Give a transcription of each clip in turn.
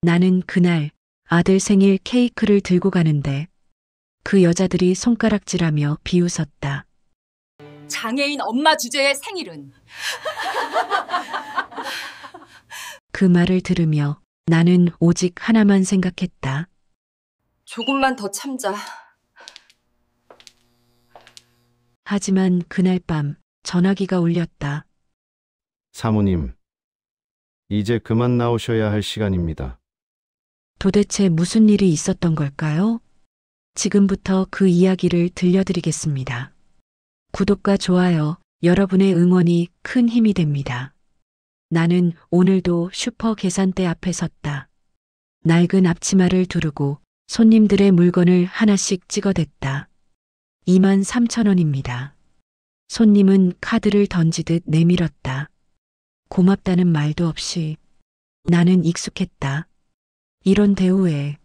나는 그날 아들 생일 케이크를 들고 가는데 그 여자들이 손가락질하며 비웃었다. 장애인 엄마 주제의 생일은 그 말을 들으며 나는 오직 하나만 생각했다. 조금만 더 참자. 하지만 그날 밤 전화기가 울렸다. 사모님, 이제 그만 나오셔야 할 시간입니다. 도대체 무슨 일이 있었던 걸까요? 지금부터 그 이야기를 들려드리겠습니다. 구독과 좋아요, 여러분의 응원이 큰 힘이 됩니다. 나는 오늘도 슈퍼 계산대 앞에 섰다. 낡은 앞치마를 두르고 손님들의 물건을 하나씩 찍어댔다. 23,000원입니다. 손님은 카드를 던지듯 내밀었다. 고맙다는 말도 없이. 나는 익숙했다. 이런 대우에.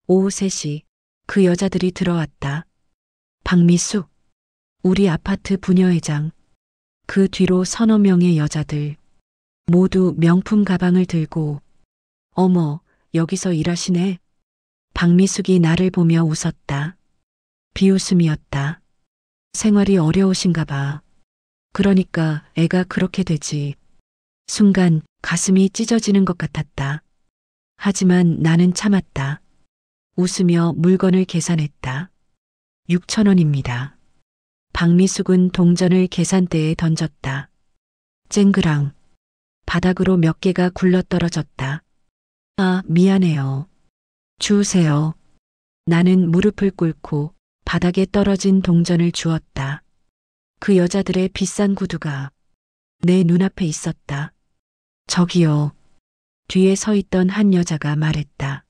오후 3시 그 여자들이 들어왔다. 박미숙, 우리 아파트 부녀회장, 그 뒤로 서너 명의 여자들, 모두 명품 가방을 들고. 어머, 여기서 일하시네. 박미숙이 나를 보며 웃었다. 비웃음이었다. 생활이 어려우신가 봐. 그러니까 애가 그렇게 되지. 순간 가슴이 찢어지는 것 같았다. 하지만 나는 참았다. 웃으며 물건을 계산했다. 6,000원입니다. 박미숙은 동전을 계산대에 던졌다. 쨍그랑. 바닥으로 몇 개가 굴러떨어졌다. 아, 미안해요. 주우세요. 나는 무릎을 꿇고 바닥에 떨어진 동전을 주었다. 그 여자들의 비싼 구두가 내 눈앞에 있었다. 저기요. 뒤에 서 있던 한 여자가 말했다.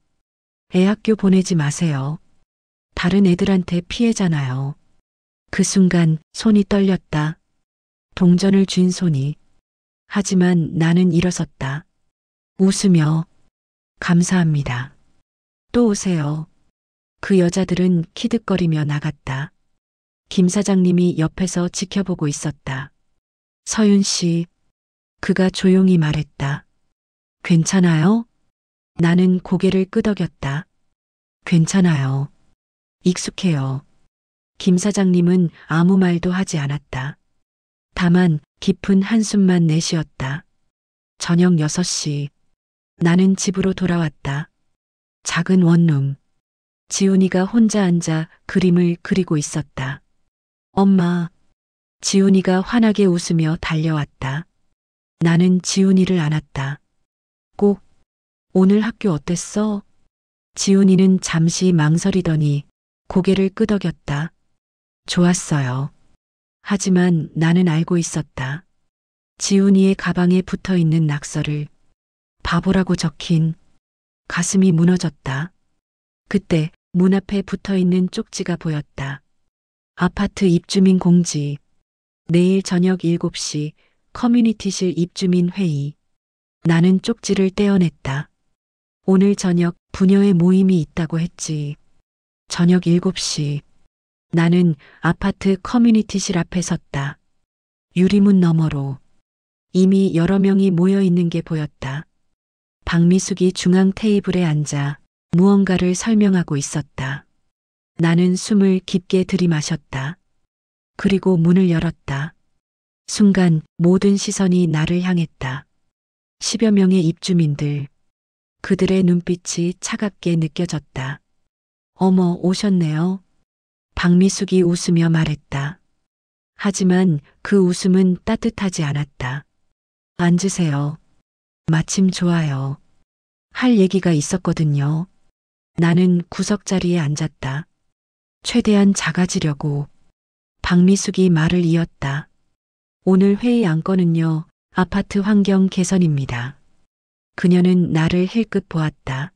애 학교 보내지 마세요. 다른 애들한테 피해잖아요. 그 순간 손이 떨렸다. 동전을 쥔 손이. 하지만 나는 일어섰다. 웃으며 감사합니다. 또 오세요. 그 여자들은 키득거리며 나갔다. 김 사장님이 옆에서 지켜보고 있었다. 서윤 씨, 그가 조용히 말했다. 괜찮아요? 나는 고개를 끄덕였다. 괜찮아요. 익숙해요. 김 사장님은 아무 말도 하지 않았다. 다만 깊은 한숨만 내쉬었다. 저녁 6시. 나는 집으로 돌아왔다. 작은 원룸. 지훈이가 혼자 앉아 그림을 그리고 있었다. 엄마. 지훈이가 환하게 웃으며 달려왔다. 나는 지훈이를 안았다. 꼭 오늘 학교 어땠어? 지훈이는 잠시 망설이더니 고개를 끄덕였다. 좋았어요. 하지만 나는 알고 있었다. 지훈이의 가방에 붙어 있는 낙서를 바보라고 적힌. 가슴이 무너졌다. 그때 문 앞에 붙어 있는 쪽지가 보였다. 아파트 입주민 공지. 내일 저녁 7시 커뮤니티실 입주민 회의. 나는 쪽지를 떼어냈다. 오늘 저녁 부녀의 모임이 있다고 했지. 저녁 7시. 나는 아파트 커뮤니티실 앞에 섰다. 유리문 너머로. 이미 여러 명이 모여 있는 게 보였다. 박미숙이 중앙 테이블에 앉아 무언가를 설명하고 있었다. 나는 숨을 깊게 들이마셨다. 그리고 문을 열었다. 순간 모든 시선이 나를 향했다. 10여 명의 입주민들. 그들의 눈빛이 차갑게 느껴졌다. 어머, 오셨네요. 박미숙이 웃으며 말했다. 하지만 그 웃음은 따뜻하지 않았다. 앉으세요. 마침 좋아요. 할 얘기가 있었거든요. 나는 구석자리에 앉았다. 최대한 작아지려고. 박미숙이 말을 이었다. 오늘 회의 안건은요, 아파트 환경 개선입니다. 그녀는 나를 힐끗 보았다.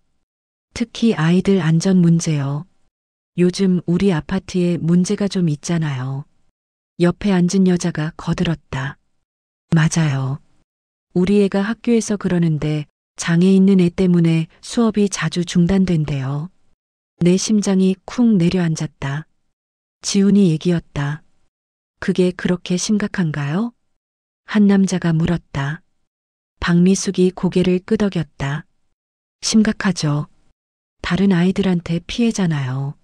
특히 아이들 안전 문제요. 요즘 우리 아파트에 문제가 좀 있잖아요. 옆에 앉은 여자가 거들었다. 맞아요. 우리 애가 학교에서 그러는데 장애 있는 애 때문에 수업이 자주 중단된대요. 내 심장이 쿵 내려앉았다. 지훈이 얘기였다. 그게 그렇게 심각한가요? 한 남자가 물었다. 박미숙이 고개를 끄덕였다. 심각하죠. 다른 아이들한테 피해잖아요.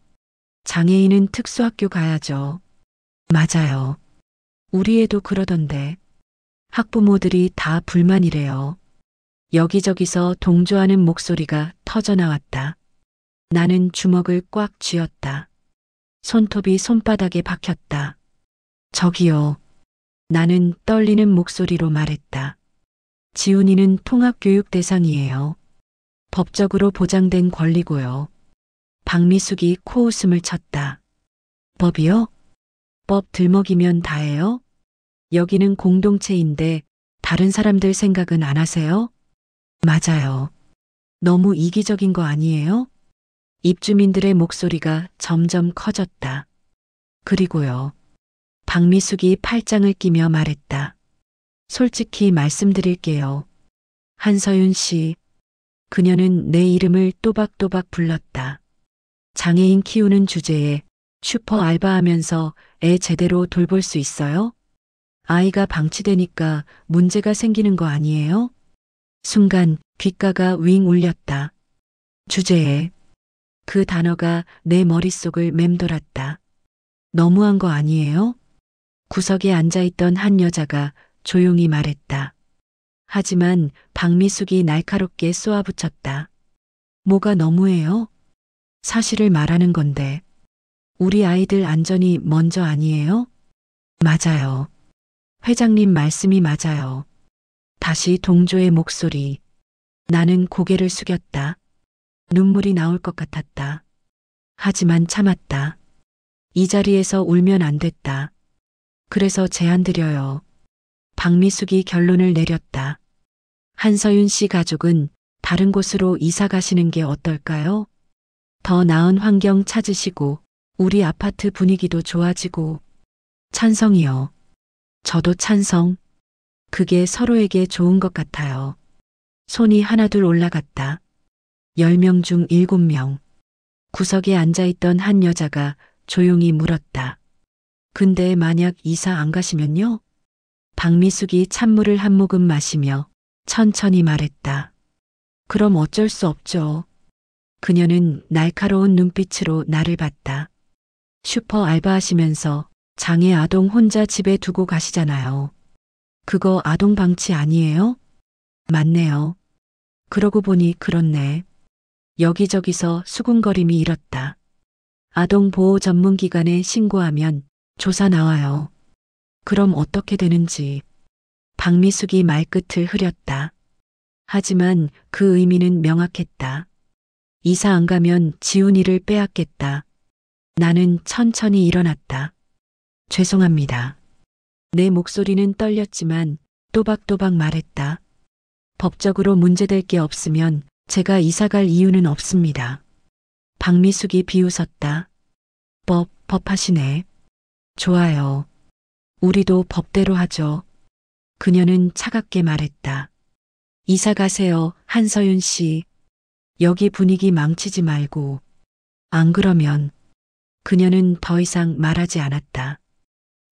장애인은 특수학교 가야죠. 맞아요. 우리 애도 그러던데. 학부모들이 다 불만이래요. 여기저기서 동조하는 목소리가 터져나왔다. 나는 주먹을 꽉 쥐었다. 손톱이 손바닥에 박혔다. 저기요. 나는 떨리는 목소리로 말했다. 지훈이는 통합교육 대상이에요. 법적으로 보장된 권리고요. 박미숙이 코웃음을 쳤다. 법이요? 법 들먹이면 다예요? 여기는 공동체인데 다른 사람들 생각은 안 하세요? 맞아요. 너무 이기적인 거 아니에요? 입주민들의 목소리가 점점 커졌다. 그리고요. 박미숙이 팔짱을 끼며 말했다. 솔직히 말씀드릴게요. 한서윤 씨. 그녀는 내 이름을 또박또박 불렀다. 장애인 키우는 주제에 슈퍼 알바하면서 애 제대로 돌볼 수 있어요? 아이가 방치되니까 문제가 생기는 거 아니에요? 순간 귓가가 윙 울렸다. 주제에. 그 단어가 내 머릿속을 맴돌았다. 너무한 거 아니에요? 구석에 앉아있던 한 여자가 조용히 말했다. 하지만 박미숙이 날카롭게 쏘아붙였다. 뭐가 너무해요? 사실을 말하는 건데. 우리 아이들 안전이 먼저 아니에요? 맞아요. 회장님 말씀이 맞아요. 다시 동조의 목소리. 나는 고개를 숙였다. 눈물이 나올 것 같았다. 하지만 참았다. 이 자리에서 울면 안 됐다. 그래서 제안 드려요. 박미숙이 결론을 내렸다. 한서윤 씨 가족은 다른 곳으로 이사 가시는 게 어떨까요? 더 나은 환경 찾으시고 우리 아파트 분위기도 좋아지고. 찬성이요. 저도 찬성. 그게 서로에게 좋은 것 같아요. 손이 하나둘 올라갔다. 10명 중 7명. 구석에 앉아있던 한 여자가 조용히 물었다. 근데 만약 이사 안 가시면요? 박미숙이 찬물을 한 모금 마시며 천천히 말했다. 그럼 어쩔 수 없죠. 그녀는 날카로운 눈빛으로 나를 봤다. 슈퍼 알바하시면서 장애 아동 혼자 집에 두고 가시잖아요. 그거 아동 방치 아니에요? 맞네요. 그러고 보니 그렇네. 여기저기서 수군거림이 일었다. 아동보호 전문기관에 신고하면 조사 나와요. 그럼 어떻게 되는지. 박미숙이 말끝을 흐렸다. 하지만 그 의미는 명확했다. 이사 안 가면 지훈이를 빼앗겠다. 나는 천천히 일어났다. 죄송합니다. 내 목소리는 떨렸지만 또박또박 말했다. 법적으로 문제될 게 없으면 제가 이사 갈 이유는 없습니다. 박미숙이 비웃었다. 법하시네. 좋아요. 우리도 법대로 하죠. 그녀는 차갑게 말했다. 이사 가세요, 한서윤 씨. 여기 분위기 망치지 말고. 안 그러면. 그녀는 더 이상 말하지 않았다.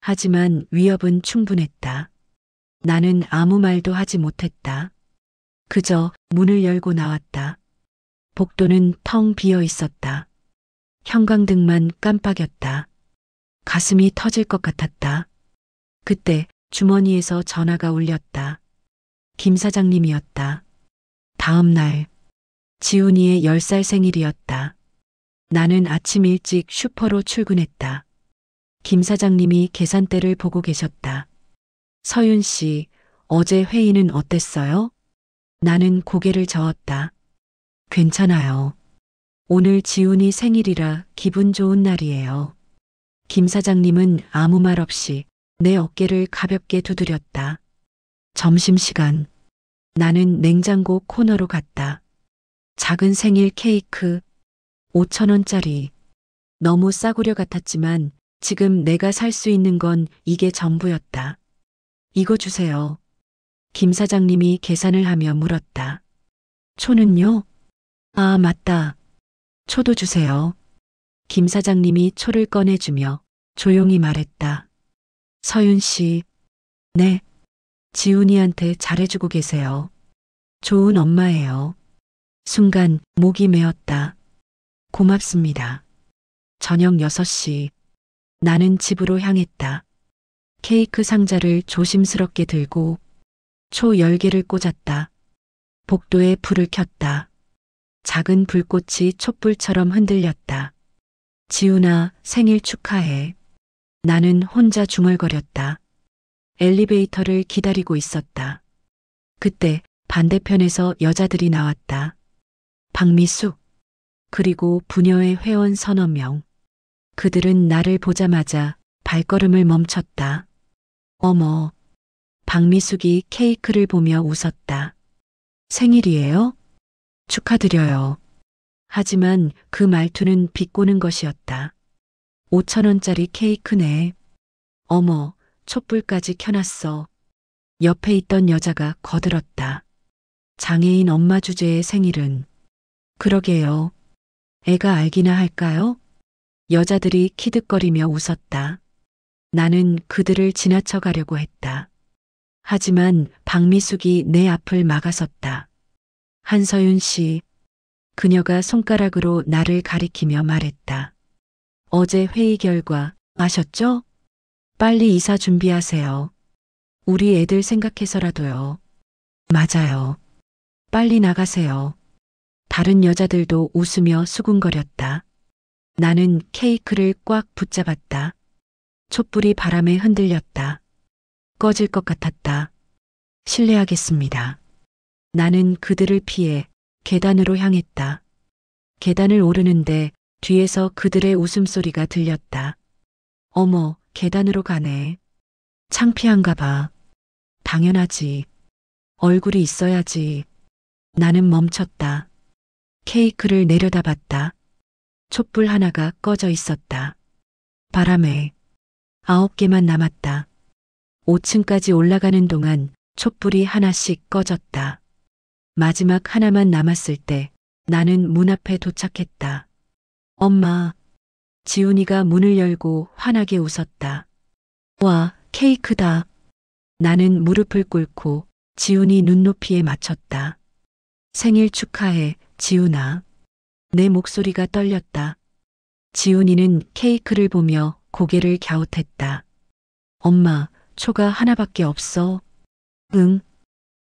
하지만 위협은 충분했다. 나는 아무 말도 하지 못했다. 그저 문을 열고 나왔다. 복도는 텅 비어 있었다. 형광등만 깜빡였다. 가슴이 터질 것 같았다. 그때 주머니에서 전화가 울렸다. 김 사장님이었다. 다음 날 지훈이의 10살 생일이었다. 나는 아침 일찍 슈퍼로 출근했다. 김 사장님이 계산대를 보고 계셨다. 서윤 씨, 어제 회의는 어땠어요? 나는 고개를 저었다. 괜찮아요. 오늘 지훈이 생일이라 기분 좋은 날이에요. 김 사장님은 아무 말 없이 내 어깨를 가볍게 두드렸다. 점심시간. 나는 냉장고 코너로 갔다. 작은 생일 케이크, 5,000원짜리. 너무 싸구려 같았지만 지금 내가 살 수 있는 건 이게 전부였다. 이거 주세요. 김 사장님이 계산을 하며 물었다. 초는요? 아, 맞다. 초도 주세요. 김 사장님이 초를 꺼내주며 조용히 말했다. 서윤 씨. 네. 지훈이한테 잘해주고 계세요. 좋은 엄마예요. 순간 목이 메었다. 고맙습니다. 저녁 6시. 나는 집으로 향했다. 케이크 상자를 조심스럽게 들고 초 10개를 꽂았다. 복도에 불을 켰다. 작은 불꽃이 촛불처럼 흔들렸다. 지훈아, 생일 축하해. 나는 혼자 중얼거렸다. 엘리베이터를 기다리고 있었다. 그때 반대편에서 여자들이 나왔다. 박미숙, 그리고 부녀의 회원 서너 명. 그들은 나를 보자마자 발걸음을 멈췄다. 어머, 박미숙이 케이크를 보며 웃었다. 생일이에요? 축하드려요. 하지만 그 말투는 비꼬는 것이었다. 5,000원짜리 케이크네. 어머, 촛불까지 켜놨어. 옆에 있던 여자가 거들었다. 장애인 엄마 주제의 생일은. 그러게요. 애가 알기나 할까요? 여자들이 키득거리며 웃었다. 나는 그들을 지나쳐 가려고 했다. 하지만 박미숙이 내 앞을 막아섰다. 한서윤 씨. 그녀가 손가락으로 나를 가리키며 말했다. 어제 회의 결과 아셨죠? 빨리 이사 준비하세요. 우리 애들 생각해서라도요. 맞아요. 빨리 나가세요. 다른 여자들도 웃으며 수군거렸다. 나는 케이크를 꽉 붙잡았다. 촛불이 바람에 흔들렸다. 꺼질 것 같았다. 실례하겠습니다. 나는 그들을 피해 계단으로 향했다. 계단을 오르는데 뒤에서 그들의 웃음소리가 들렸다. 어머, 계단으로 가네. 창피한가 봐. 당연하지. 얼굴이 있어야지. 나는 멈췄다. 케이크를 내려다봤다. 촛불 하나가 꺼져 있었다. 바람에 9개만 남았다. 5층까지 올라가는 동안 촛불이 하나씩 꺼졌다. 마지막 하나만 남았을 때 나는 문 앞에 도착했다. 엄마. 지훈이가 문을 열고 환하게 웃었다. 와, 케이크다. 나는 무릎을 꿇고 지훈이 눈높이에 맞췄다. 생일 축하해, 지훈아. 내 목소리가 떨렸다. 지훈이는 케이크를 보며 고개를 갸웃했다. 엄마, 초가 하나밖에 없어. 응.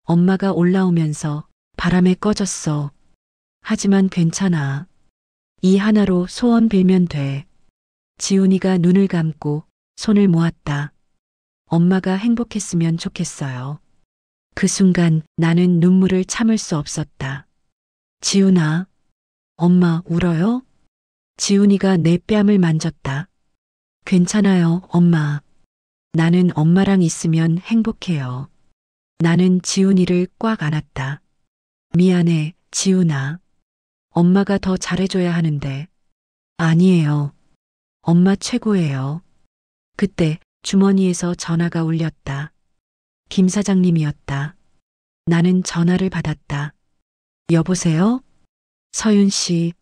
엄마가 올라오면서 바람에 꺼졌어. 하지만 괜찮아. 이 하나로 소원 빌면 돼. 지훈이가 눈을 감고 손을 모았다. 엄마가 행복했으면 좋겠어요. 그 순간 나는 눈물을 참을 수 없었다. 지훈아, 엄마 울어요? 지훈이가 내 뺨을 만졌다. 괜찮아요, 엄마. 나는 엄마랑 있으면 행복해요. 나는 지훈이를 꽉 안았다. 미안해, 지훈아. 엄마가 더 잘해줘야 하는데. 아니에요. 엄마 최고예요. 그때 주머니에서 전화가 울렸다. 김 사장님이었다. 나는 전화를 받았다. 여보세요? 서윤 씨.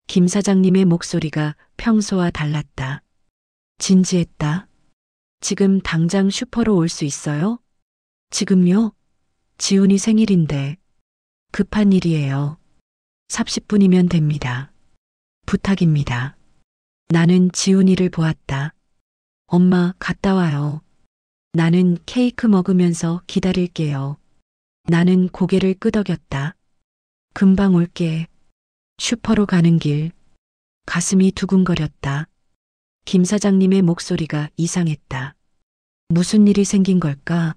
김 사장님의 목소리가 평소와 달랐다. 진지했다. 지금 당장 슈퍼로 올 수 있어요? 지금요? 지훈이 생일인데. 급한 일이에요. 30분이면 됩니다. 부탁입니다. 나는 지훈이를 보았다. 엄마, 갔다 와요. 나는 케이크 먹으면서 기다릴게요. 나는 고개를 끄덕였다. 금방 올게. 슈퍼로 가는 길. 가슴이 두근거렸다. 김 사장님의 목소리가 이상했다. 무슨 일이 생긴 걸까?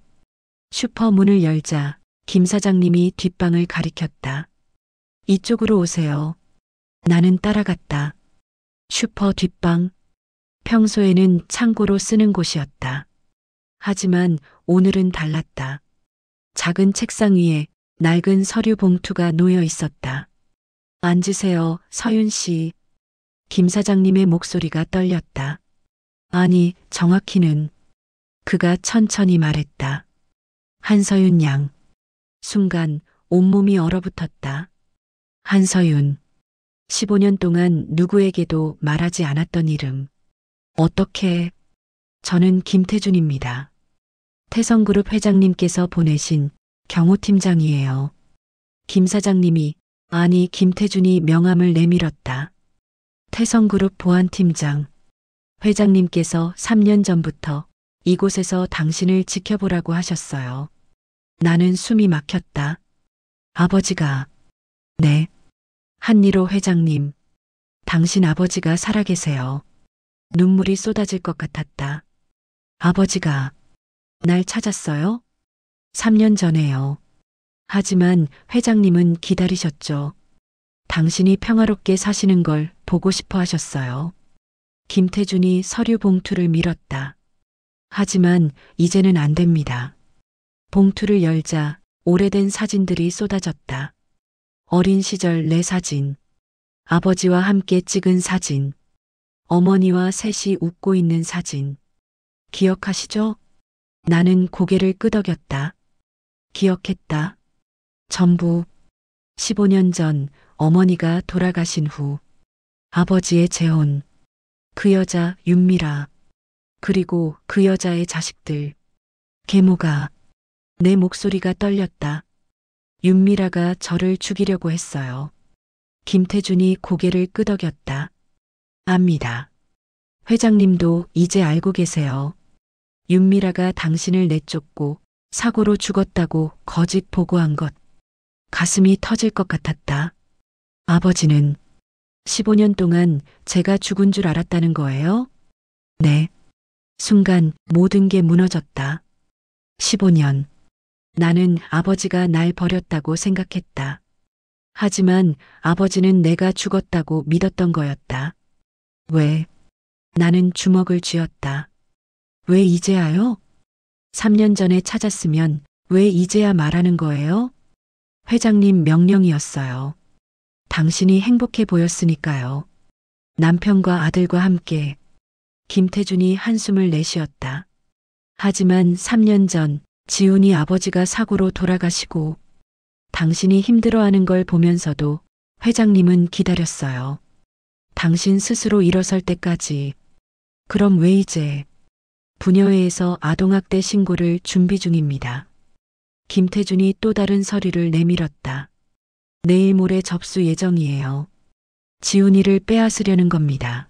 슈퍼 문을 열자 김 사장님이 뒷방을 가리켰다. 이쪽으로 오세요. 나는 따라갔다. 슈퍼 뒷방. 평소에는 창고로 쓰는 곳이었다. 하지만 오늘은 달랐다. 작은 책상 위에 낡은 서류 봉투가 놓여 있었다. 앉으세요, 서윤 씨. 김 사장님의 목소리가 떨렸다. 아니, 정확히는. 그가 천천히 말했다. 한서윤 양. 순간 온몸이 얼어붙었다. 한서윤. 15년 동안 누구에게도 말하지 않았던 이름. 어떻게? 저는 김태준입니다. 태성그룹 회장님께서 보내신 경호팀장이에요. 김 사장님이 아니, 김태준이 명함을 내밀었다. 태성그룹 보안팀장. 회장님께서 3년 전부터 이곳에서 당신을 지켜보라고 하셨어요. 나는 숨이 막혔다. 아버지가. 네. 한일호 회장님. 당신 아버지가 살아계세요. 눈물이 쏟아질 것 같았다. 아버지가 날 찾았어요? 3년 전에요. 하지만 회장님은 기다리셨죠. 당신이 평화롭게 사시는 걸 보고 싶어 하셨어요. 김태준이 서류 봉투를 밀었다. 하지만 이제는 안 됩니다. 봉투를 열자 오래된 사진들이 쏟아졌다. 어린 시절 내 사진, 아버지와 함께 찍은 사진, 어머니와 셋이 웃고 있는 사진. 기억하시죠? 나는 고개를 끄덕였다. 기억했다. 전부 15년 전 어머니가 돌아가신 후 아버지의 재혼, 그 여자 윤미라, 그리고 그 여자의 자식들. 계모가. 내 목소리가 떨렸다. 윤미라가 저를 죽이려고 했어요. 김태준이 고개를 끄덕였다. 압니다. 회장님도 이제 알고 계세요. 윤미라가 당신을 내쫓고 사고로 죽었다고 거짓 보고한 것. 가슴이 터질 것 같았다. 아버지는 15년 동안 제가 죽은 줄 알았다는 거예요? 네. 순간 모든 게 무너졌다. 15년. 나는 아버지가 날 버렸다고 생각했다. 하지만 아버지는 내가 죽었다고 믿었던 거였다. 왜? 나는 주먹을 쥐었다. 왜 이제야요? 3년 전에 찾았으면 왜 이제야 말하는 거예요? 회장님 명령이었어요. 당신이 행복해 보였으니까요. 남편과 아들과 함께. 김태준이 한숨을 내쉬었다. 하지만 3년 전 지훈이 아버지가 사고로 돌아가시고 당신이 힘들어하는 걸 보면서도 회장님은 기다렸어요. 당신 스스로 일어설 때까지. 그럼 왜 이제? 부녀회에서 아동학대 신고를 준비 중입니다. 김태준이 또 다른 서류를 내밀었다. 내일 모레 접수 예정이에요. 지훈이를 빼앗으려는 겁니다.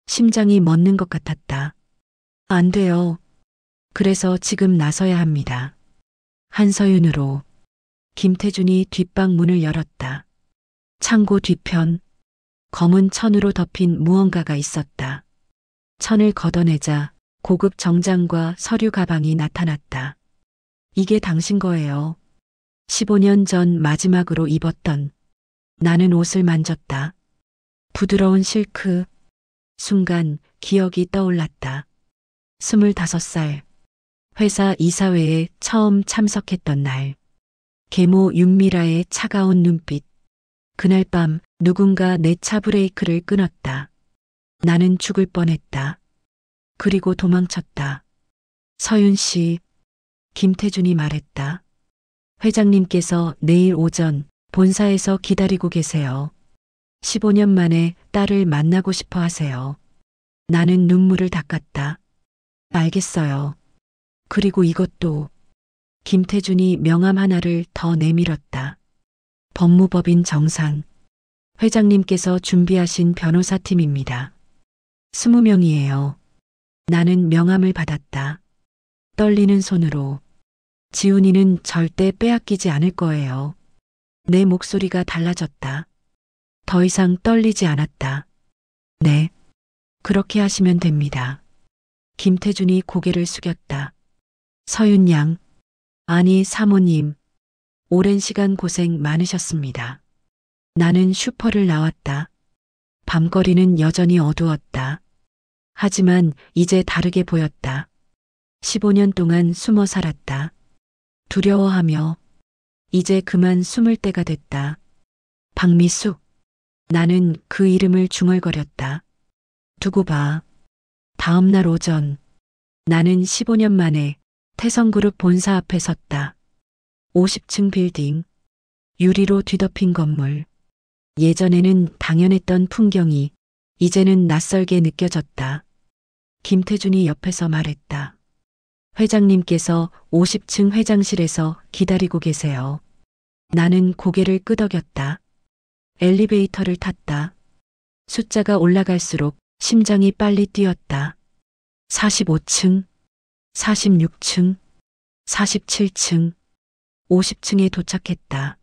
심장이 멎는 것 같았다. 안 돼요. 그래서 지금 나서야 합니다. 한서윤으로. 김태준이 뒷방 문을 열었다. 창고 뒤편. 검은 천으로 덮인 무언가가 있었다. 천을 걷어내자 고급 정장과 서류 가방이 나타났다. 이게 당신 거예요. 15년 전 마지막으로 입었던. 나는 옷을 만졌다. 부드러운 실크. 순간 기억이 떠올랐다. 25살. 회사 이사회에 처음 참석했던 날. 계모 윤미라의 차가운 눈빛. 그날 밤 누군가 내 차 브레이크를 끊었다. 나는 죽을 뻔했다. 그리고 도망쳤다. 서윤 씨. 김태준이 말했다. 회장님께서 내일 오전 본사에서 기다리고 계세요. 15년 만에 딸을 만나고 싶어 하세요. 나는 눈물을 닦았다. 알겠어요. 그리고 이것도. 김태준이 명함 하나를 더 내밀었다. 법무법인 정산. 회장님께서 준비하신 변호사팀입니다. 20명이에요. 나는 명함을 받았다. 떨리는 손으로. 지훈이는 절대 빼앗기지 않을 거예요. 내 목소리가 달라졌다. 더 이상 떨리지 않았다. 네. 그렇게 하시면 됩니다. 김태준이 고개를 숙였다. 서윤 양. 아니, 사모님. 오랜 시간 고생 많으셨습니다. 나는 슈퍼를 나왔다. 밤거리는 여전히 어두웠다. 하지만 이제 다르게 보였다. 15년 동안 숨어 살았다. 두려워하며. 이제 그만 숨을 때가 됐다. 박미숙. 나는 그 이름을 중얼거렸다. 두고 봐. 다음 날 오전. 나는 15년 만에 태성그룹 본사 앞에 섰다. 50층 빌딩. 유리로 뒤덮인 건물. 예전에는 당연했던 풍경이 이제는 낯설게 느껴졌다. 김태준이 옆에서 말했다. 회장님께서 50층 회장실에서 기다리고 계세요. 나는 고개를 끄덕였다. 엘리베이터를 탔다. 숫자가 올라갈수록 심장이 빨리 뛰었다. 45층, 46층, 47층, 50층에 도착했다.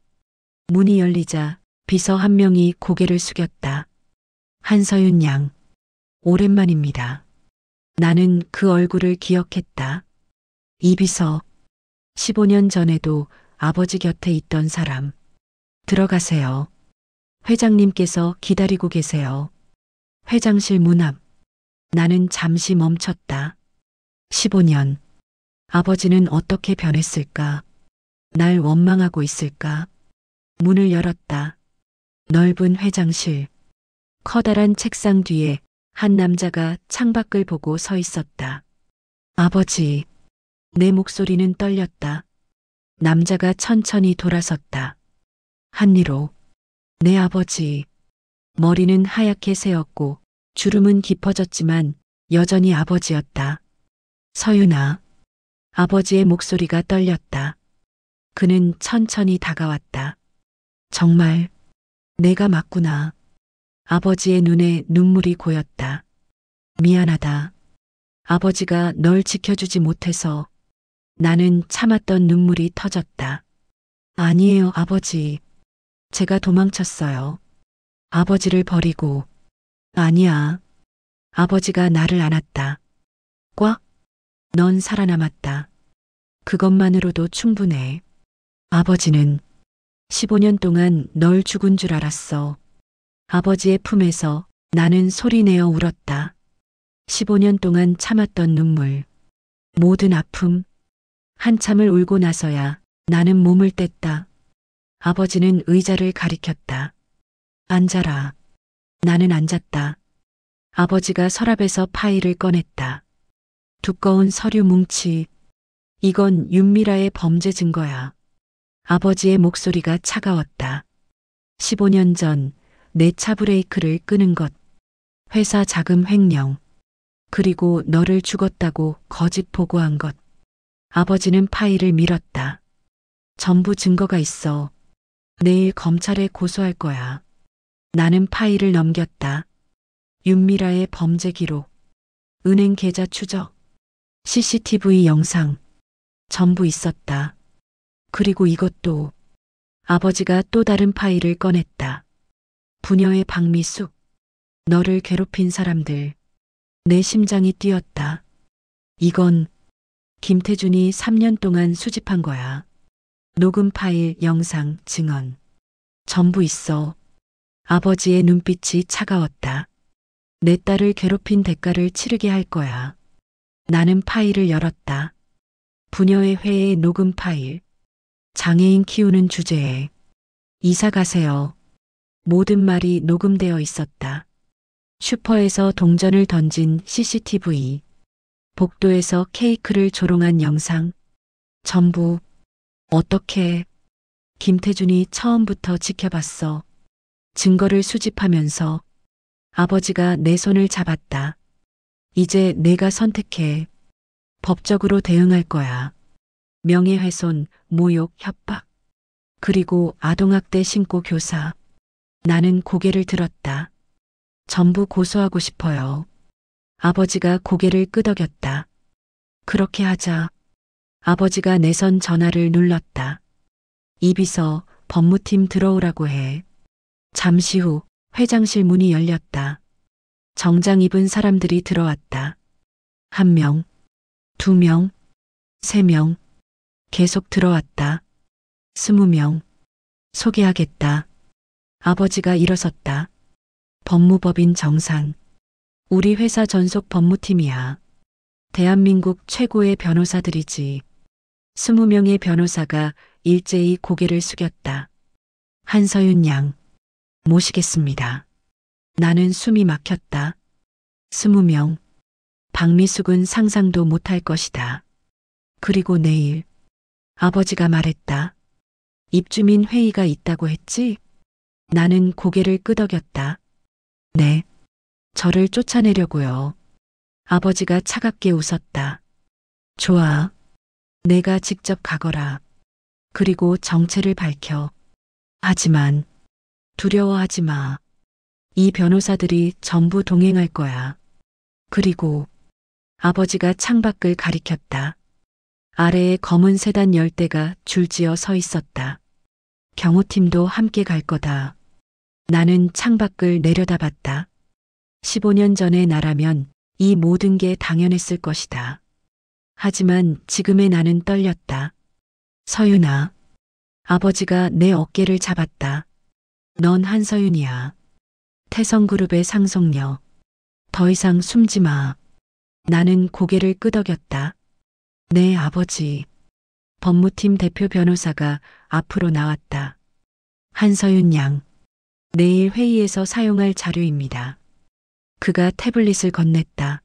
문이 열리자 비서 한 명이 고개를 숙였다. 한서윤 양, 오랜만입니다. 나는 그 얼굴을 기억했다. 이 비서, 15년 전에도 아버지 곁에 있던 사람. 들어가세요. 회장님께서 기다리고 계세요. 회장실 문 앞. 나는 잠시 멈췄다. 15년. 아버지는 어떻게 변했을까? 날 원망하고 있을까? 문을 열었다. 넓은 회장실. 커다란 책상 뒤에 한 남자가 창밖을 보고 서 있었다. 아버지. 내 목소리는 떨렸다. 남자가 천천히 돌아섰다. 한리로. 내 아버지. 머리는 하얗게 새었고 주름은 깊어졌지만 여전히 아버지였다. 서윤아. 아버지의 목소리가 떨렸다. 그는 천천히 다가왔다. 정말 내가 맞구나. 아버지의 눈에 눈물이 고였다. 미안하다. 아버지가 널 지켜주지 못해서. 나는 참았던 눈물이 터졌다. 아니에요, 아버지. 제가 도망쳤어요. 아버지를 버리고. 아니야. 아버지가 나를 안았다. 꽉. 넌 살아남았다. 그것만으로도 충분해. 아버지는 15년 동안 널 죽은 줄 알았어. 아버지의 품에서 나는 소리내어 울었다. 15년 동안 참았던 눈물. 모든 아픔. 한참을 울고 나서야 나는 몸을 뗐다. 아버지는 의자를 가리켰다. 앉아라. 나는 앉았다. 아버지가 서랍에서 파일을 꺼냈다. 두꺼운 서류 뭉치. 이건 윤미라의 범죄 증거야. 아버지의 목소리가 차가웠다. 15년 전 내 차 브레이크를 끄는 것. 회사 자금 횡령. 그리고 너를 죽었다고 거짓 보고한 것. 아버지는 파일을 밀었다. 전부 증거가 있어. 내일 검찰에 고소할 거야. 나는 파일을 넘겼다. 윤미라의 범죄 기록. 은행 계좌 추적. CCTV 영상. 전부 있었다. 그리고 이것도. 아버지가 또 다른 파일을 꺼냈다. 부녀의 박미숙. 너를 괴롭힌 사람들. 내 심장이 뛰었다. 이건 김태준이 3년 동안 수집한 거야. 녹음 파일, 영상, 증언. 전부 있어. 아버지의 눈빛이 차가웠다. 내 딸을 괴롭힌 대가를 치르게 할 거야. 나는 파일을 열었다. 부녀의 회의 녹음 파일. 장애인 키우는 주제에. 이사 가세요. 모든 말이 녹음되어 있었다. 슈퍼에서 동전을 던진 CCTV. 복도에서 케이크를 조롱한 영상. 전부. 어떻게. 김태준이 처음부터 지켜봤어. 증거를 수집하면서. 아버지가 내 손을 잡았다. 이제 내가 선택해. 법적으로 대응할 거야. 명예훼손, 모욕, 협박. 그리고 아동학대 신고 교사. 나는 고개를 들었다. 전부 고소하고 싶어요. 아버지가 고개를 끄덕였다. 그렇게 하자. 아버지가 내선 전화를 눌렀다. 이 비서 법무팀 들어오라고 해. 잠시 후 회장실 문이 열렸다. 정장 입은 사람들이 들어왔다. 1명, 2명, 3명. 계속 들어왔다. 20명. 소개하겠다. 아버지가 일어섰다. 법무법인 정산. 우리 회사 전속 법무팀이야. 대한민국 최고의 변호사들이지. 20명의 변호사가 일제히 고개를 숙였다. 한서윤 양. 모시겠습니다. 나는 숨이 막혔다. 20명. 박미숙은 상상도 못할 것이다. 그리고 내일. 아버지가 말했다. 입주민 회의가 있다고 했지? 나는 고개를 끄덕였다. 네. 저를 쫓아내려고요. 아버지가 차갑게 웃었다. 좋아. 내가 직접 가거라. 그리고 정체를 밝혀. 하지만 두려워하지 마. 이 변호사들이 전부 동행할 거야. 그리고 아버지가 창밖을 가리켰다. 아래에 검은 세단 10대가 줄지어 서 있었다. 경호팀도 함께 갈 거다. 나는 창밖을 내려다봤다. 15년 전의 나라면 이 모든 게 당연했을 것이다. 하지만 지금의 나는 떨렸다. 서윤아. 아버지가 내 어깨를 잡았다. 넌 한서윤이야. 태성그룹의 상속녀. 더 이상 숨지 마. 나는 고개를 끄덕였다. 네, 아버지. 법무팀 대표 변호사가 앞으로 나왔다. 한서윤 양. 내일 회의에서 사용할 자료입니다. 그가 태블릿을 건넸다.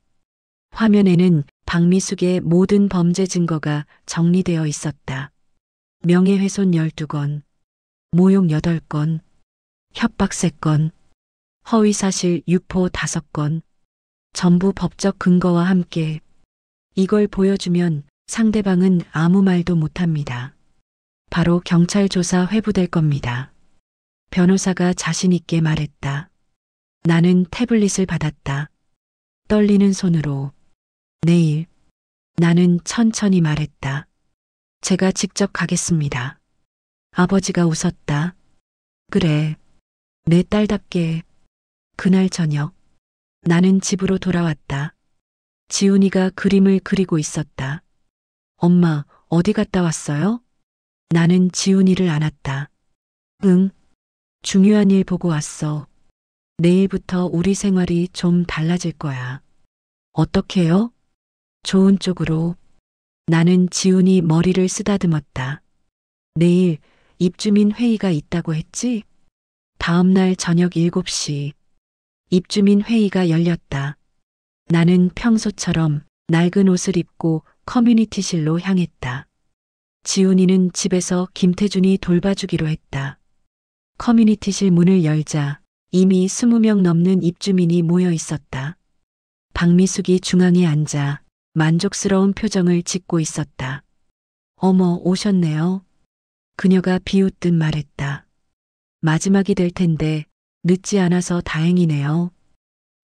화면에는 박미숙의 모든 범죄 증거가 정리되어 있었다. 명예훼손 12건, 모욕 8건, 협박 3건, 허위사실 유포 5건, 전부 법적 근거와 함께 이걸 보여주면 상대방은 아무 말도 못합니다. 바로 경찰 조사 회부될 겁니다. 변호사가 자신 있게 말했다. 나는 태블릿을 받았다. 떨리는 손으로. 내일. 나는 천천히 말했다. 제가 직접 가겠습니다. 아버지가 웃었다. 그래. 내 딸답게. 그날 저녁. 나는 집으로 돌아왔다. 지훈이가 그림을 그리고 있었다. 엄마, 어디 갔다 왔어요? 나는 지훈이를 안았다. 응. 중요한 일 보고 왔어. 내일부터 우리 생활이 좀 달라질 거야. 어떻게요? 좋은 쪽으로. 나는 지훈이 머리를 쓰다듬었다. 내일 입주민 회의가 있다고 했지? 다음 날 저녁 7시. 입주민 회의가 열렸다. 나는 평소처럼 낡은 옷을 입고 커뮤니티실로 향했다. 지훈이는 집에서 김태준이 돌봐주기로 했다. 커뮤니티실 문을 열자 이미 20명 넘는 입주민이 모여 있었다. 박미숙이 중앙에 앉아 만족스러운 표정을 짓고 있었다. 어머, 오셨네요. 그녀가 비웃듯 말했다. 마지막이 될 텐데 늦지 않아서 다행이네요.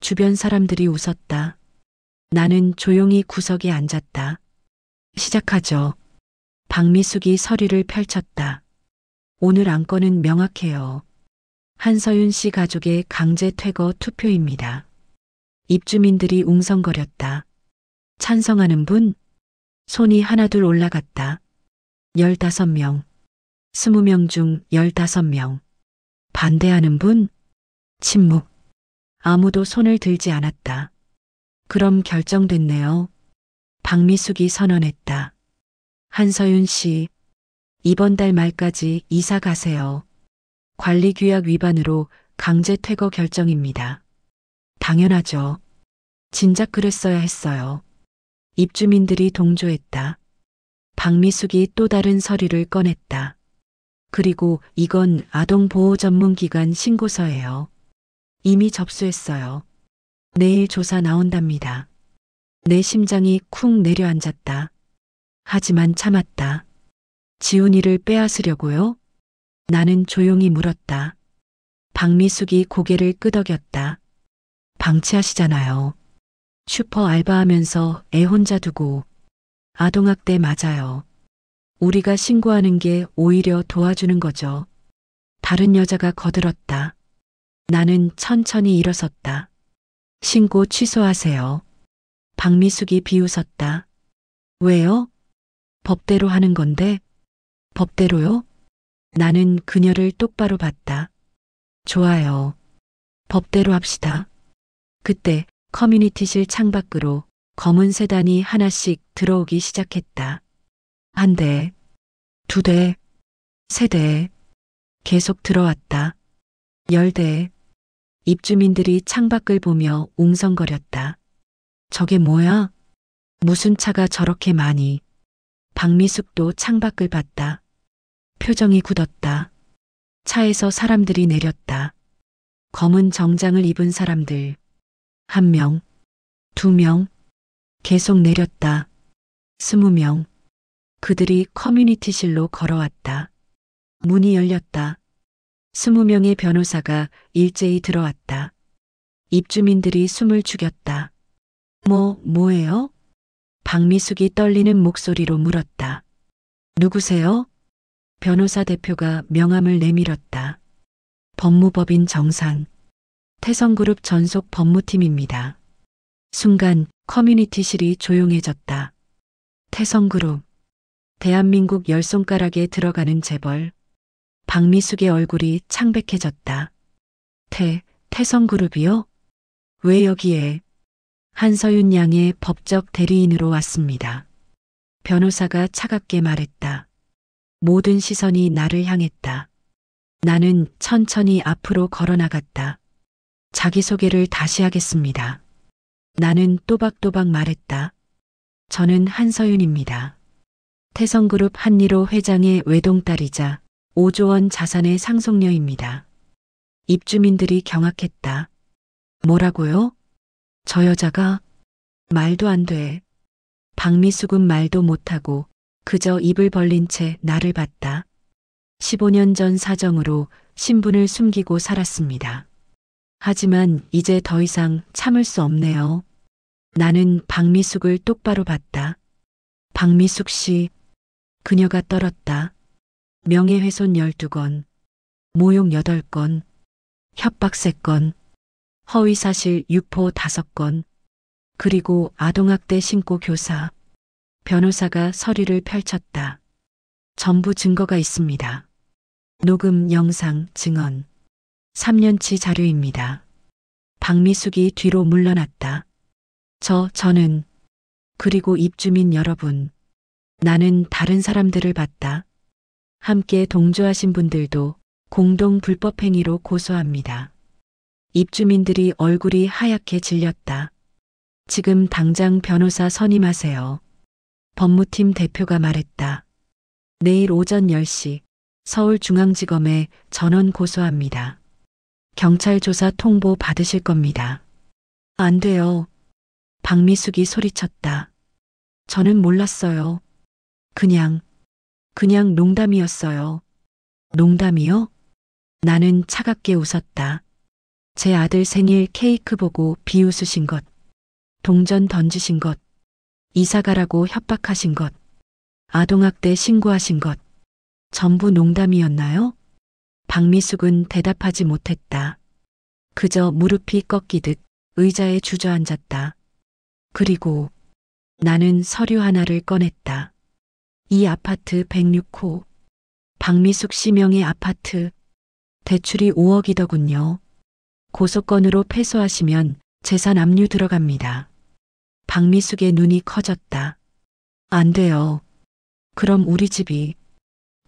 주변 사람들이 웃었다. 나는 조용히 구석에 앉았다. 시작하죠. 박미숙이 서류를 펼쳤다. 오늘 안건은 명확해요. 한서윤 씨 가족의 강제 퇴거 투표입니다. 입주민들이 웅성거렸다. 찬성하는 분? 손이 하나둘 올라갔다. 15명. 20명 중 15명. 반대하는 분? 침묵. 아무도 손을 들지 않았다. 그럼 결정됐네요. 박미숙이 선언했다. 한서윤 씨, 이번 달 말까지 이사 가세요. 관리규약 위반으로 강제 퇴거 결정입니다. 당연하죠. 진작 그랬어야 했어요. 입주민들이 동조했다. 박미숙이 또 다른 서류를 꺼냈다. 그리고 이건 아동보호전문기관 신고서예요. 이미 접수했어요. 내일 조사 나온답니다. 내 심장이 쿵 내려앉았다. 하지만 참았다. 지훈이를 빼앗으려고요? 나는 조용히 물었다. 박미숙이 고개를 끄덕였다. 방치하시잖아요. 슈퍼 알바하면서 애 혼자 두고. 아동학대 맞아요. 우리가 신고하는 게 오히려 도와주는 거죠. 다른 여자가 거들었다. 나는 천천히 일어섰다. 신고 취소하세요. 박미숙이 비웃었다. 왜요? 법대로 하는 건데. 법대로요? 나는 그녀를 똑바로 봤다. 좋아요. 법대로 합시다. 그때 커뮤니티실 창밖으로 검은 세단이 하나씩 들어오기 시작했다. 한 대, 2대, 3대, 계속 들어왔다. 10대. 입주민들이 창밖을 보며 웅성거렸다. 저게 뭐야? 무슨 차가 저렇게 많이. 박미숙도 창밖을 봤다. 표정이 굳었다. 차에서 사람들이 내렸다. 검은 정장을 입은 사람들. 1명, 2명, 계속 내렸다. 20명. 그들이 커뮤니티실로 걸어왔다. 문이 열렸다. 20명의 변호사가 일제히 들어왔다. 입주민들이 숨을 죽였다. 뭐예요? 박미숙이 떨리는 목소리로 물었다. 누구세요? 변호사 대표가 명함을 내밀었다. 법무법인 정상. 태성그룹 전속 법무팀입니다. 순간 커뮤니티실이 조용해졌다. 태성그룹. 대한민국 10손가락에 들어가는 재벌. 박미숙의 얼굴이 창백해졌다. 태성그룹이요? 왜 여기에? 한서윤 양의 법적 대리인으로 왔습니다. 변호사가 차갑게 말했다. 모든 시선이 나를 향했다. 나는 천천히 앞으로 걸어나갔다. 자기소개를 다시 하겠습니다. 나는 또박또박 말했다. 저는 한서윤입니다. 태성그룹 한리로 회장의 외동딸이자 5조 원 자산의 상속녀입니다. 입주민들이 경악했다. 뭐라고요? 저 여자가? 말도 안 돼. 박미숙은 말도 못하고 그저 입을 벌린 채 나를 봤다. 15년 전 사정으로 신분을 숨기고 살았습니다. 하지만 이제 더 이상 참을 수 없네요. 나는 박미숙을 똑바로 봤다. 박미숙 씨, 그녀가 떨었다. 명예훼손 12건, 모욕 8건, 협박 3건, 허위사실 유포 5건, 그리고 아동학대 신고 교사. 변호사가 서류를 펼쳤다. 전부 증거가 있습니다. 녹음, 영상, 증언. 3년치 자료입니다. 박미숙이 뒤로 물러났다. 저는, 그리고 입주민 여러분. 나는 다른 사람들을 봤다. 함께 동조하신 분들도 공동 불법행위로 고소합니다. 입주민들이 얼굴이 하얗게 질렸다. 지금 당장 변호사 선임하세요. 법무팀 대표가 말했다. 내일 오전 10시 서울중앙지검에 전원 고소합니다. 경찰 조사 통보 받으실 겁니다. 안 돼요. 박미숙이 소리쳤다. 저는 몰랐어요. 그냥 농담이었어요. 농담이요? 나는 차갑게 웃었다. 제 아들 생일 케이크 보고 비웃으신 것, 동전 던지신 것, 이사가라고 협박하신 것, 아동학대 신고하신 것, 전부 농담이었나요? 박미숙은 대답하지 못했다. 그저 무릎이 꺾이듯 의자에 주저앉았다. 그리고 나는 서류 하나를 꺼냈다. 이 아파트 106호. 박미숙 씨 명의 아파트. 대출이 5억이더군요. 고소건으로 패소하시면 재산 압류 들어갑니다. 박미숙의 눈이 커졌다. 안 돼요. 그럼 우리 집이.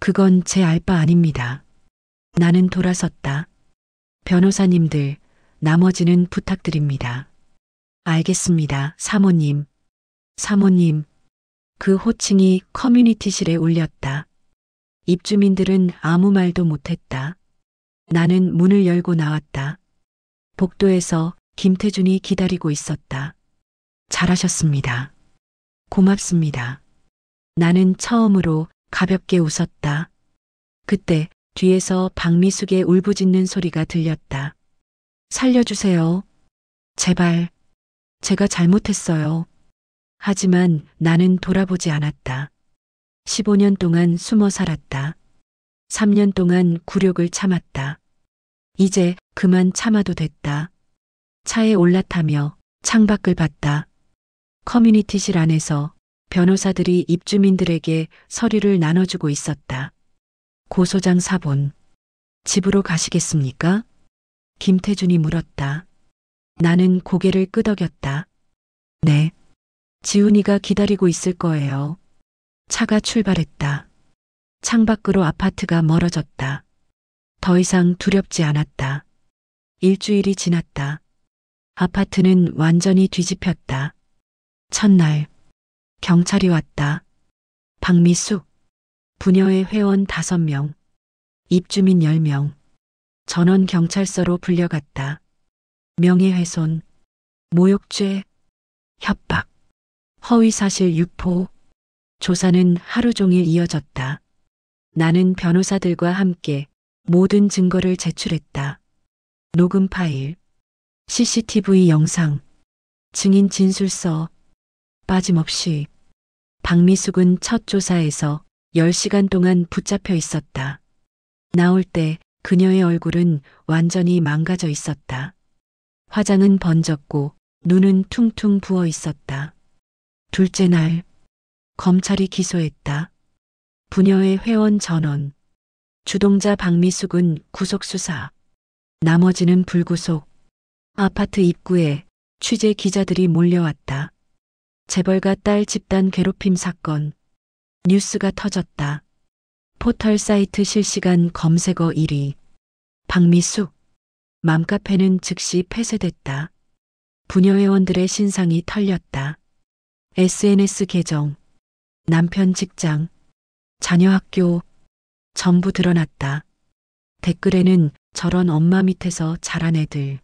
그건 제 알 바 아닙니다. 나는 돌아섰다. 변호사님들, 나머지는 부탁드립니다. 알겠습니다, 사모님. 사모님. 그 호칭이 커뮤니티실에 울렸다. 입주민들은 아무 말도 못했다. 나는 문을 열고 나왔다. 복도에서 김태준이 기다리고 있었다. 잘하셨습니다. 고맙습니다. 나는 처음으로 가볍게 웃었다. 그때 뒤에서 박미숙의 울부짖는 소리가 들렸다. 살려주세요. 제발. 제가 잘못했어요. 하지만 나는 돌아보지 않았다. 15년 동안 숨어 살았다. 3년 동안 굴욕을 참았다. 이제 그만 참아도 됐다. 차에 올라타며 창밖을 봤다. 커뮤니티실 안에서 변호사들이 입주민들에게 서류를 나눠주고 있었다. 고소장 사본. 집으로 가시겠습니까? 김태준이 물었다. 나는 고개를 끄덕였다. 네. 지훈이가 기다리고 있을 거예요. 차가 출발했다. 창밖으로 아파트가 멀어졌다. 더 이상 두렵지 않았다. 일주일이 지났다. 아파트는 완전히 뒤집혔다. 첫날, 경찰이 왔다. 박미숙, 부녀회 회원 5명, 입주민 10명, 전원 경찰서로 불려갔다. 명예훼손, 모욕죄, 협박, 허위사실 유포. 조사는 하루 종일 이어졌다. 나는 변호사들과 함께 모든 증거를 제출했다. 녹음 파일, CCTV 영상, 증인 진술서, 빠짐없이. 박미숙은 첫 조사에서 10시간 동안 붙잡혀 있었다. 나올 때 그녀의 얼굴은 완전히 망가져 있었다. 화장은 번졌고 눈은 퉁퉁 부어 있었다. 둘째 날, 검찰이 기소했다. 부녀의 회원 전원, 주동자 박미숙은 구속수사, 나머지는 불구속. 아파트 입구에 취재 기자들이 몰려왔다. 재벌가 딸 집단 괴롭힘 사건, 뉴스가 터졌다. 포털 사이트 실시간 검색어 1위. 박미숙. 맘카페는 즉시 폐쇄됐다. 부녀 회원들의 신상이 털렸다. SNS 계정, 남편 직장, 자녀 학교, 전부 드러났다. 댓글에는 저런 엄마 밑에서 자란 애들.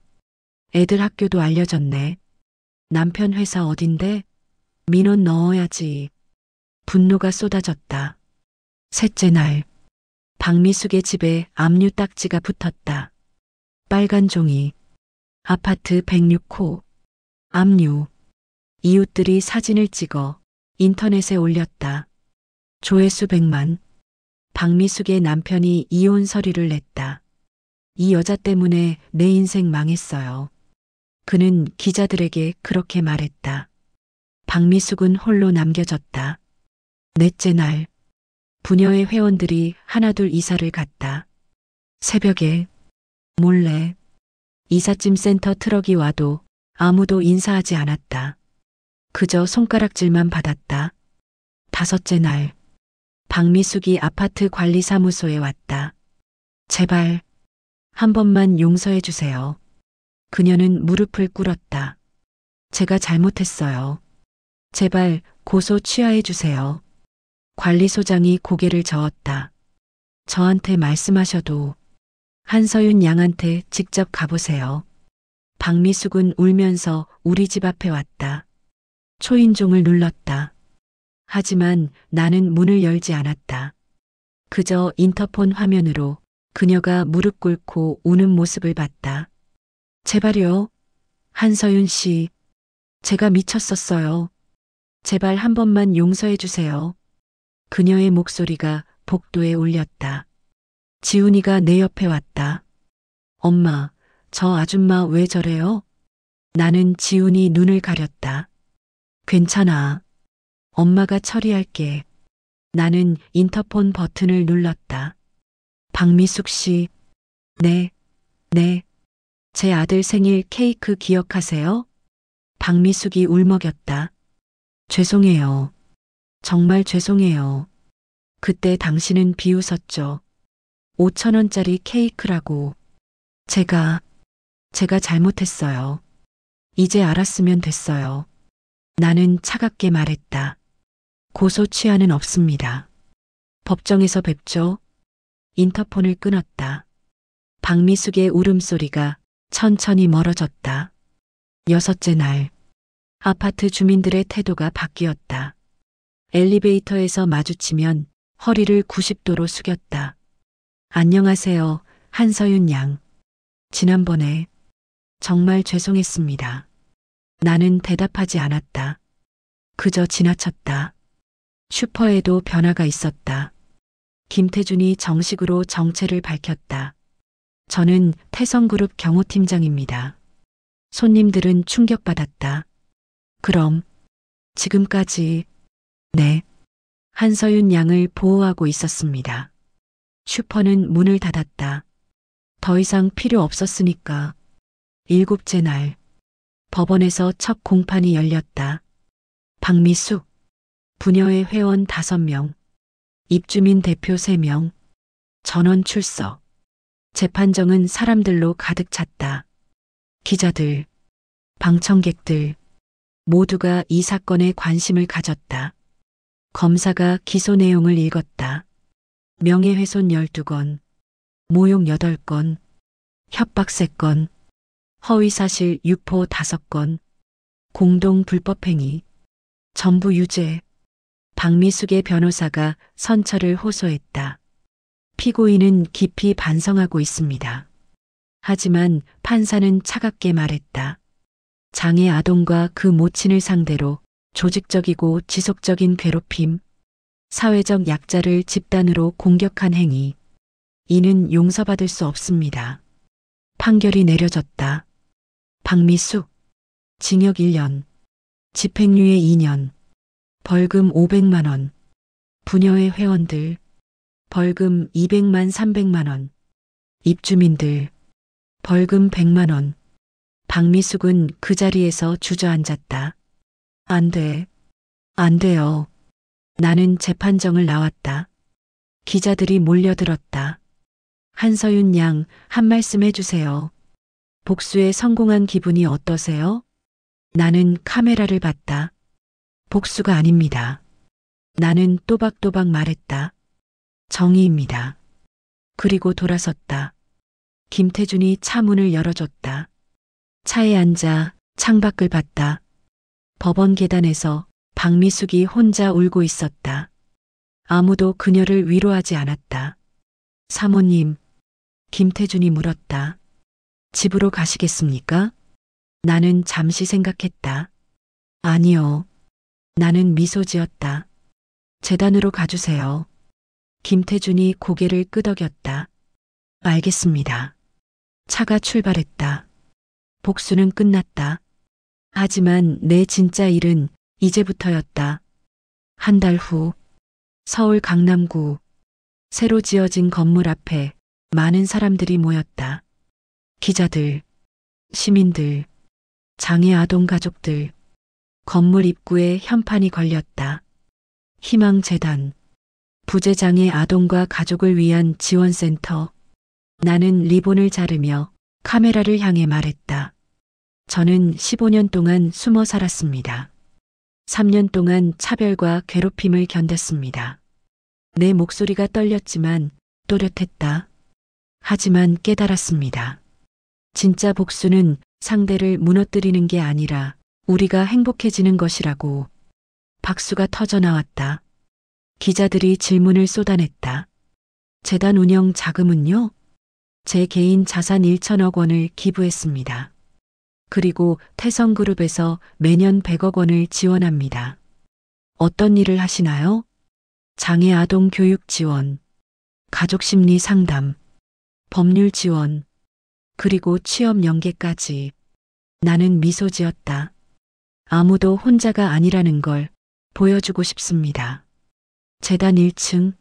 애들 학교도 알려졌네. 남편 회사 어딘데? 민원 넣어야지. 분노가 쏟아졌다. 셋째 날, 박미숙의 집에 압류 딱지가 붙었다. 빨간 종이, 아파트 106호, 압류. 이웃들이 사진을 찍어 인터넷에 올렸다. 조회수 100만. 박미숙의 남편이 이혼 서류를 냈다. 이 여자 때문에 내 인생 망했어요. 그는 기자들에게 그렇게 말했다. 박미숙은 홀로 남겨졌다. 넷째 날, 부녀의 회원들이 하나둘 이사를 갔다. 새벽에 몰래 이삿짐 센터 트럭이 와도 아무도 인사하지 않았다. 그저 손가락질만 받았다. 다섯째 날, 박미숙이 아파트 관리사무소에 왔다. 제발 한 번만 용서해 주세요. 그녀는 무릎을 꿇었다. 제가 잘못했어요. 제발 고소 취하해 주세요. 관리소장이 고개를 저었다. 저한테 말씀하셔도 한서윤 양한테 직접 가보세요. 박미숙은 울면서 우리 집 앞에 왔다. 초인종을 눌렀다. 하지만 나는 문을 열지 않았다. 그저 인터폰 화면으로 그녀가 무릎 꿇고 우는 모습을 봤다. 제발요. 한서윤 씨. 제가 미쳤었어요. 제발 한 번만 용서해 주세요. 그녀의 목소리가 복도에 울렸다. 지훈이가 내 옆에 왔다. 엄마, 저 아줌마 왜 저래요? 나는 지훈이 눈을 가렸다. 괜찮아. 엄마가 처리할게. 나는 인터폰 버튼을 눌렀다. 박미숙 씨. 네. 제 아들 생일 케이크 기억하세요? 박미숙이 울먹였다. 죄송해요. 정말 죄송해요. 그때 당신은 비웃었죠. 5,000원짜리 케이크라고. 제가 잘못했어요. 이제 알았으면 됐어요. 나는 차갑게 말했다. 고소 취하는 없습니다. 법정에서 뵙죠. 인터폰을 끊었다. 박미숙의 울음소리가 천천히 멀어졌다. 여섯째 날, 아파트 주민들의 태도가 바뀌었다. 엘리베이터에서 마주치면 허리를 90도로 숙였다. 안녕하세요, 한서윤 양. 지난번에 정말 죄송했습니다. 나는 대답하지 않았다. 그저 지나쳤다. 슈퍼에도 변화가 있었다. 김태준이 정식으로 정체를 밝혔다. 저는 태성그룹 경호팀장입니다. 손님들은 충격받았다. 그럼 지금까지 네, 한서윤 양을 보호하고 있었습니다. 슈퍼는 문을 닫았다. 더 이상 필요 없었으니까. 일곱째 날, 법원에서 첫 공판이 열렸다. 박미숙, 부녀의 회원 5명, 입주민 대표 3명, 전원 출석. 재판정은 사람들로 가득 찼다. 기자들, 방청객들, 모두가 이 사건에 관심을 가졌다. 검사가 기소 내용을 읽었다. 명예훼손 12건, 모욕 8건, 협박 3건, 허위사실 유포 5건, 공동 불법행위, 전부 유죄. 박미숙의 변호사가 선처를 호소했다. 피고인은 깊이 반성하고 있습니다. 하지만 판사는 차갑게 말했다. 장애 아동과 그 모친을 상대로 조직적이고 지속적인 괴롭힘, 사회적 약자를 집단으로 공격한 행위, 이는 용서받을 수 없습니다. 판결이 내려졌다. 박미숙, 징역 1년, 집행유예 2년, 벌금 500만 원, 부녀회 회원들, 벌금 200만 300만 원, 입주민들, 벌금 100만 원. 박미숙은 그 자리에서 주저앉았다. 안 돼. 안 돼요. 나는 재판정을 나왔다. 기자들이 몰려들었다. 한서윤 양, 한 말씀 해주세요. 복수에 성공한 기분이 어떠세요? 나는 카메라를 봤다. 복수가 아닙니다. 나는 또박또박 말했다. 정의입니다. 그리고 돌아섰다. 김태준이 차 문을 열어줬다. 차에 앉아 창밖을 봤다. 법원 계단에서 박미숙이 혼자 울고 있었다. 아무도 그녀를 위로하지 않았다. 사모님, 김태준이 물었다. 집으로 가시겠습니까? 나는 잠시 생각했다. 아니요. 나는 미소 지었다. 재단으로 가주세요. 김태준이 고개를 끄덕였다. 알겠습니다. 차가 출발했다. 복수는 끝났다. 하지만 내 진짜 일은 이제부터였다. 한 달 후, 서울 강남구, 새로 지어진 건물 앞에 많은 사람들이 모였다. 기자들, 시민들, 장애 아동 가족들, 건물 입구에 현판이 걸렸다. 희망재단, 부재장애 아동과 가족을 위한 지원센터. 나는 리본을 자르며 카메라를 향해 말했다. 저는 15년 동안 숨어 살았습니다. 3년 동안 차별과 괴롭힘을 견뎠습니다. 내 목소리가 떨렸지만 또렷했다. 하지만 깨달았습니다. 진짜 복수는 상대를 무너뜨리는 게 아니라 우리가 행복해지는 것이라고. 박수가 터져 나왔다. 기자들이 질문을 쏟아냈다. 재단 운영 자금은요? 제 개인 자산 1천억 원을 기부했습니다. 그리고 태성그룹에서 매년 100억 원을 지원합니다. 어떤 일을 하시나요? 장애 아동 교육 지원, 가족 심리 상담, 법률 지원, 그리고 취업 연계까지. 나는 미소 지었다. 아무도 혼자가 아니라는 걸 보여주고 싶습니다. 재단 1층,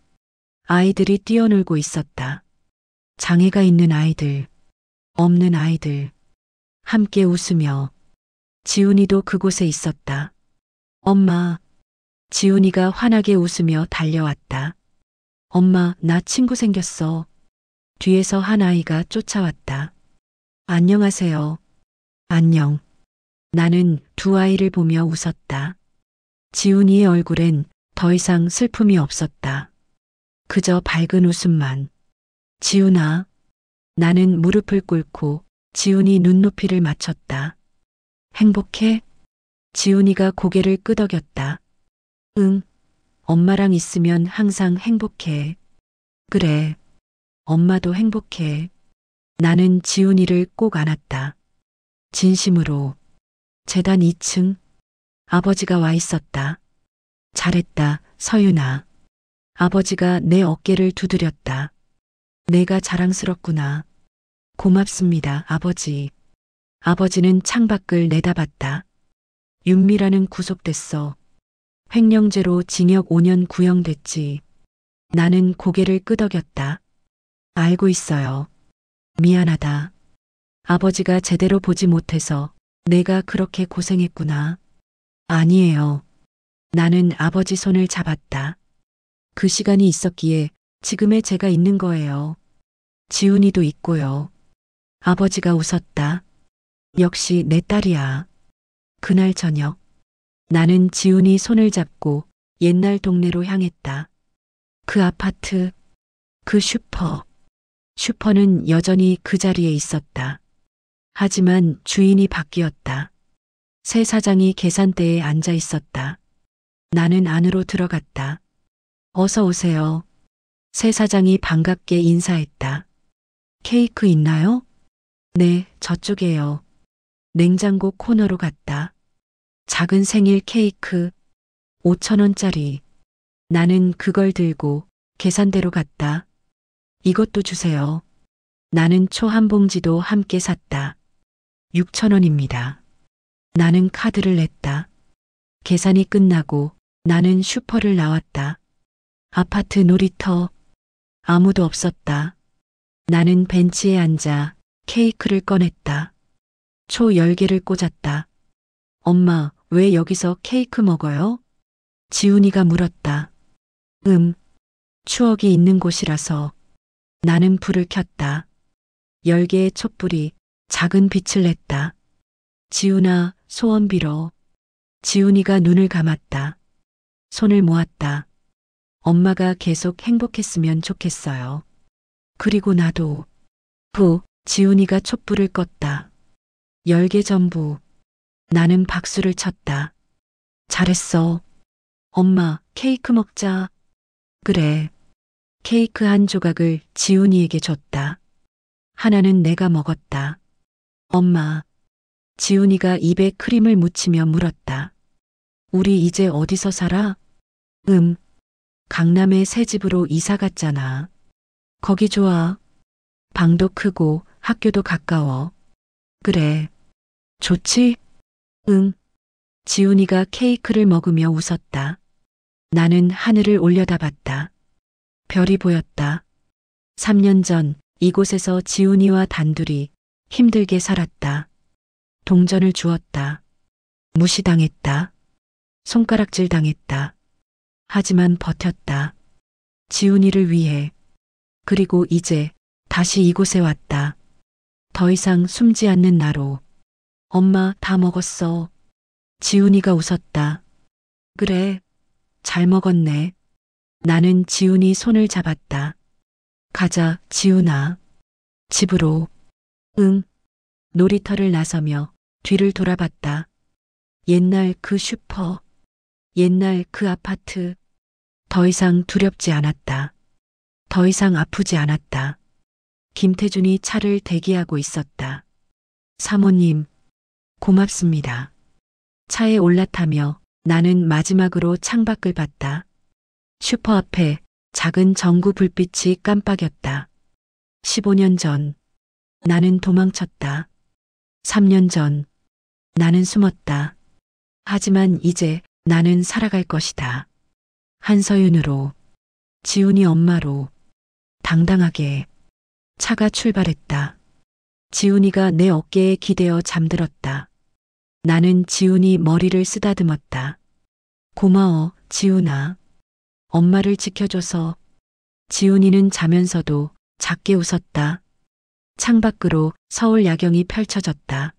아이들이 뛰어놀고 있었다. 장애가 있는 아이들, 없는 아이들, 함께 웃으며. 지훈이도 그곳에 있었다. 엄마. 지훈이가 환하게 웃으며 달려왔다. 엄마, 나 친구 생겼어. 뒤에서 한 아이가 쫓아왔다. 안녕하세요. 안녕. 나는 두 아이를 보며 웃었다. 지훈이의 얼굴엔 더 이상 슬픔이 없었다. 그저 밝은 웃음만. 지훈아. 나는 무릎을 꿇고 지훈이 눈높이를 맞췄다. 행복해? 지훈이가 고개를 끄덕였다. 응. 엄마랑 있으면 항상 행복해. 그래. 엄마도 행복해. 나는 지훈이를 꼭 안았다. 진심으로. 재단 2층. 아버지가 와 있었다. 잘했다, 서윤아. 아버지가 내 어깨를 두드렸다. 내가 자랑스럽구나. 고맙습니다, 아버지. 아버지는 창밖을 내다봤다. 윤미라는 구속됐어. 횡령죄로 징역 5년 구형됐지. 나는 고개를 끄덕였다. 알고 있어요. 미안하다. 아버지가 제대로 보지 못해서 내가 그렇게 고생했구나. 아니에요. 나는 아버지 손을 잡았다. 그 시간이 있었기에 지금의 제가 있는 거예요. 지훈이도 있고요. 아버지가 웃었다. 역시 내 딸이야. 그날 저녁, 나는 지훈이 손을 잡고 옛날 동네로 향했다. 그 아파트, 그 슈퍼. 슈퍼는 여전히 그 자리에 있었다. 하지만 주인이 바뀌었다. 새 사장이 계산대에 앉아 있었다. 나는 안으로 들어갔다. 어서 오세요. 새 사장이 반갑게 인사했다. 케이크 있나요? 네, 저쪽에요. 냉장고 코너로 갔다. 작은 생일 케이크 5,000원짜리. 나는 그걸 들고 계산대로 갔다. 이것도 주세요. 나는 초 한 봉지도 함께 샀다. 6,000원입니다. 나는 카드를 냈다. 계산이 끝나고 나는 슈퍼를 나왔다. 아파트 놀이터. 아무도 없었다. 나는 벤치에 앉아 케이크를 꺼냈다. 초 10개를 꽂았다. 엄마, 왜 여기서 케이크 먹어요? 지훈이가 물었다. 추억이 있는 곳이라서. 나는 불을 켰다. 10개의 촛불이 작은 빛을 냈다. 지훈아, 소원 빌어. 지훈이가 눈을 감았다. 손을 모았다. 엄마가 계속 행복했으면 좋겠어요. 그리고 나도. 지훈이가 촛불을 껐다. 10개 전부. 나는 박수를 쳤다. 잘했어. 엄마, 케이크 먹자. 그래. 케이크 한 조각을 지훈이에게 줬다. 하나는 내가 먹었다. 엄마. 지훈이가 입에 크림을 묻히며 물었다. 우리 이제 어디서 살아? 강남의 새 집으로 이사 갔잖아. 거기 좋아. 방도 크고 학교도 가까워. 그래. 좋지? 응. 지훈이가 케이크를 먹으며 웃었다. 나는 하늘을 올려다봤다. 별이 보였다. 3년 전 이곳에서 지훈이와 단둘이 힘들게 살았다. 동전을 주었다. 무시당했다. 손가락질 당했다. 하지만 버텼다. 지훈이를 위해. 그리고 이제 다시 이곳에 왔다. 더 이상 숨지 않는 나로. 엄마, 다 먹었어. 지훈이가 웃었다. 그래, 잘 먹었네. 나는 지훈이 손을 잡았다. 가자, 지훈아. 집으로. 응. 놀이터를 나서며 뒤를 돌아봤다. 옛날 그 슈퍼. 옛날 그 아파트. 더 이상 두렵지 않았다. 더 이상 아프지 않았다. 김태준이 차를 대기하고 있었다. 사모님, 고맙습니다. 차에 올라타며 나는 마지막으로 창밖을 봤다. 슈퍼 앞에 작은 전구 불빛이 깜빡였다. 15년 전 나는 도망쳤다. 3년 전 나는 숨었다. 하지만 이제 나는 살아갈 것이다. 한서윤으로, 지훈이 엄마로, 당당하게. 차가 출발했다. 지훈이가 내 어깨에 기대어 잠들었다. 나는 지훈이 머리를 쓰다듬었다. 고마워, 지훈아. 엄마를 지켜줘서. 지훈이는 자면서도 작게 웃었다. 창밖으로 서울 야경이 펼쳐졌다.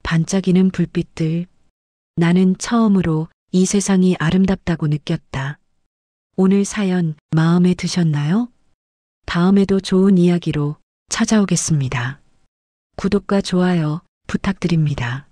반짝이는 불빛들. 나는 처음으로 이 세상이 아름답다고 느꼈다. 오늘 사연 마음에 드셨나요? 다음에도 좋은 이야기로 찾아오겠습니다. 구독과 좋아요 부탁드립니다.